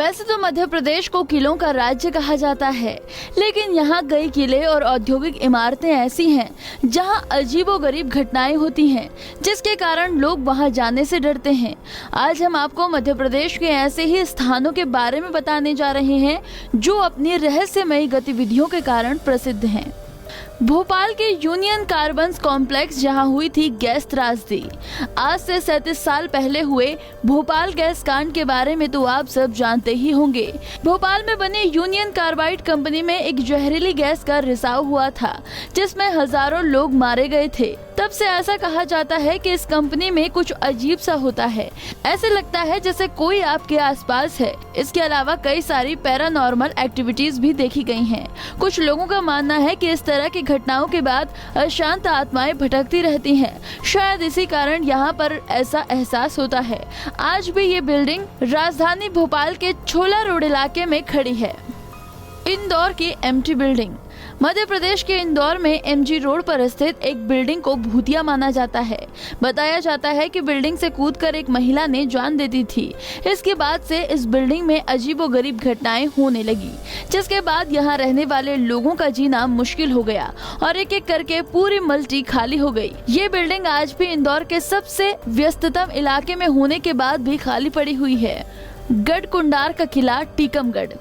वैसे तो मध्य प्रदेश को किलों का राज्य कहा जाता है, लेकिन यहाँ कई किले और औद्योगिक इमारतें ऐसी हैं जहाँ अजीबोगरीब घटनाएं होती हैं, जिसके कारण लोग वहाँ जाने से डरते हैं। आज हम आपको मध्य प्रदेश के ऐसे ही स्थानों के बारे में बताने जा रहे हैं जो अपनी रहस्यमयी गतिविधियों के कारण प्रसिद्ध हैं। भोपाल के यूनियन कार्बन्स कॉम्प्लेक्स जहां हुई थी गैस त्रासदी। आज से 37 साल पहले हुए भोपाल गैस कांड के बारे में तो आप सब जानते ही होंगे। भोपाल में बने यूनियन कार्बाइड कंपनी में एक जहरीली गैस का रिसाव हुआ था, जिसमें हजारों लोग मारे गए थे। तब से ऐसा कहा जाता है कि इस कंपनी में कुछ अजीब सा होता है, ऐसे लगता है जैसे कोई आपके आसपास है। इसके अलावा कई सारी पैरानॉर्मल एक्टिविटीज भी देखी गई हैं। कुछ लोगों का मानना है कि इस तरह की घटनाओं के बाद अशांत आत्माएं भटकती रहती हैं। शायद इसी कारण यहाँ पर ऐसा एहसास होता है। आज भी ये बिल्डिंग राजधानी भोपाल के छोला रोड इलाके में खड़ी है। इंदौर की एमटी बिल्डिंग। मध्य प्रदेश के इंदौर में एमजी रोड पर स्थित एक बिल्डिंग को भूतिया माना जाता है। बताया जाता है कि बिल्डिंग से कूदकर एक महिला ने जान दे दी थी। इसके बाद से इस बिल्डिंग में अजीबोगरीब घटनाएं होने लगी, जिसके बाद यहाँ रहने वाले लोगों का जीना मुश्किल हो गया और एक एक करके पूरी मल्टी खाली हो गई। ये बिल्डिंग आज भी इंदौर के सबसे व्यस्ततम इलाके में होने के बाद भी खाली पड़ी हुई है। गढ़कुंडार का किला टीकमगढ़।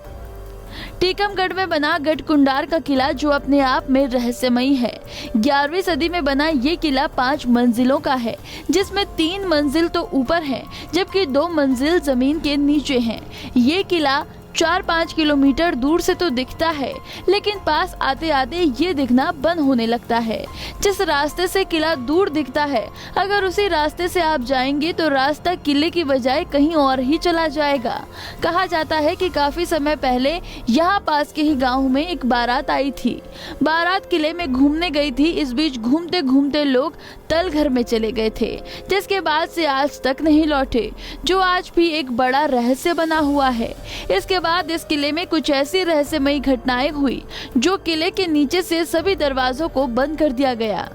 टीकमगढ़ में बना गढ़कुंडार का किला जो अपने आप में रहस्यमयी है। 11वीं सदी में बना ये किला 5 मंजिलों का है, जिसमें 3 मंजिल तो ऊपर है जबकि 2 मंजिल जमीन के नीचे हैं। ये किला 4-5 किलोमीटर दूर से तो दिखता है, लेकिन पास आते आते ये दिखना बंद होने लगता है। जिस रास्ते से किला दूर दिखता है, अगर उसी रास्ते से आप जाएंगे तो रास्ता किले की बजाय कहीं और ही चला जाएगा। कहा जाता है कि काफी समय पहले यहाँ पास के ही गांव में एक बारात आई थी। बारात किले में घूमने गई थी। इस बीच घूमते घूमते लोग तलघर में चले गए थे, जिसके बाद से आज तक नहीं लौटे, जो आज भी एक बड़ा रहस्य बना हुआ है। इसके बाद इस किले में कुछ ऐसी रहस्यमयी घटनाएं हुई जो किले के नीचे से सभी दरवाजों को बंद कर दिया गया।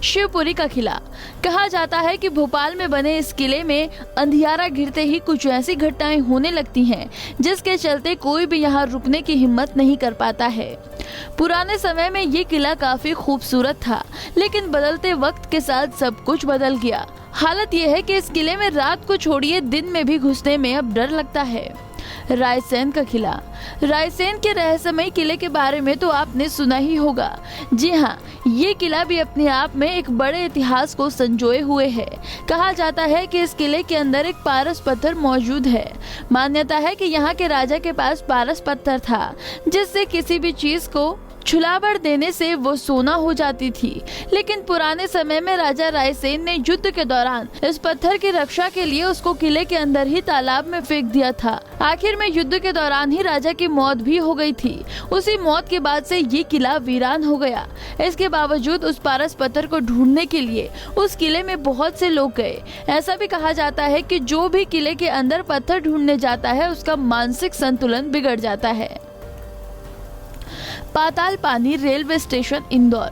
शिवपुरी का किला। कहा जाता है कि भोपाल में बने इस किले में अंधियारा घिरते ही कुछ ऐसी घटनाएं होने लगती हैं, जिसके चलते कोई भी यहाँ रुकने की हिम्मत नहीं कर पाता है। पुराने समय में ये किला काफी खूबसूरत था, लेकिन बदलते वक्त के साथ सब कुछ बदल गया। हालत ये है कि इस किले में रात को छोड़िए दिन में भी घुसने में अब डर लगता है। रायसेन का किला। रायसेन के रहस्यमय किले के बारे में तो आपने सुना ही होगा। जी हाँ, ये किला भी अपने आप में एक बड़े इतिहास को संजोए हुए है। कहा जाता है कि इस किले के अंदर एक पारस पत्थर मौजूद है। मान्यता है कि यहाँ के राजा के पास पारस पत्थर था, जिससे किसी भी चीज को छुलावर देने से वो सोना हो जाती थी। लेकिन पुराने समय में राजा रायसेन ने युद्ध के दौरान इस पत्थर की रक्षा के लिए उसको किले के अंदर ही तालाब में फेंक दिया था। आखिर में युद्ध के दौरान ही राजा की मौत भी हो गई थी। उसी मौत के बाद से ये किला वीरान हो गया। इसके बावजूद उस पारस पत्थर को ढूंढने के लिए उस किले में बहुत से लोग गए। ऐसा भी कहा जाता है कि जो भी किले के अंदर पत्थर ढूंढने जाता है, उसका मानसिक संतुलन बिगड़ जाता है। पाताल पानी रेलवे स्टेशन इंदौर।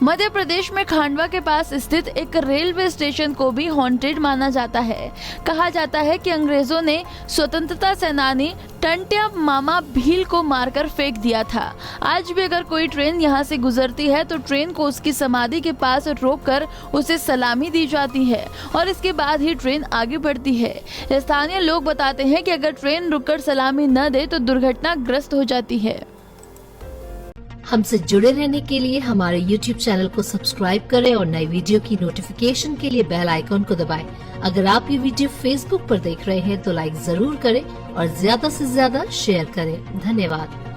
मध्य प्रदेश में खांडवा के पास स्थित एक रेलवे स्टेशन को भी हॉन्टेड माना जाता है। कहा जाता है कि अंग्रेजों ने स्वतंत्रता सेनानी टंट्या मामा भील को मारकर फेंक दिया था। आज भी अगर कोई ट्रेन यहाँ से गुजरती है तो ट्रेन को उसकी समाधि के पास रोककर उसे सलामी दी जाती है और इसके बाद ही ट्रेन आगे बढ़ती है। स्थानीय लोग बताते हैं कि अगर ट्रेन रुककर सलामी न दे तो दुर्घटनाग्रस्त हो जाती है। हमसे जुड़े रहने के लिए हमारे YouTube चैनल को सब्सक्राइब करें और नई वीडियो की नोटिफिकेशन के लिए बेल आइकॉन को दबाएं। अगर आप ये वीडियो Facebook पर देख रहे हैं तो लाइक जरूर करें और ज्यादा से ज्यादा शेयर करें। धन्यवाद।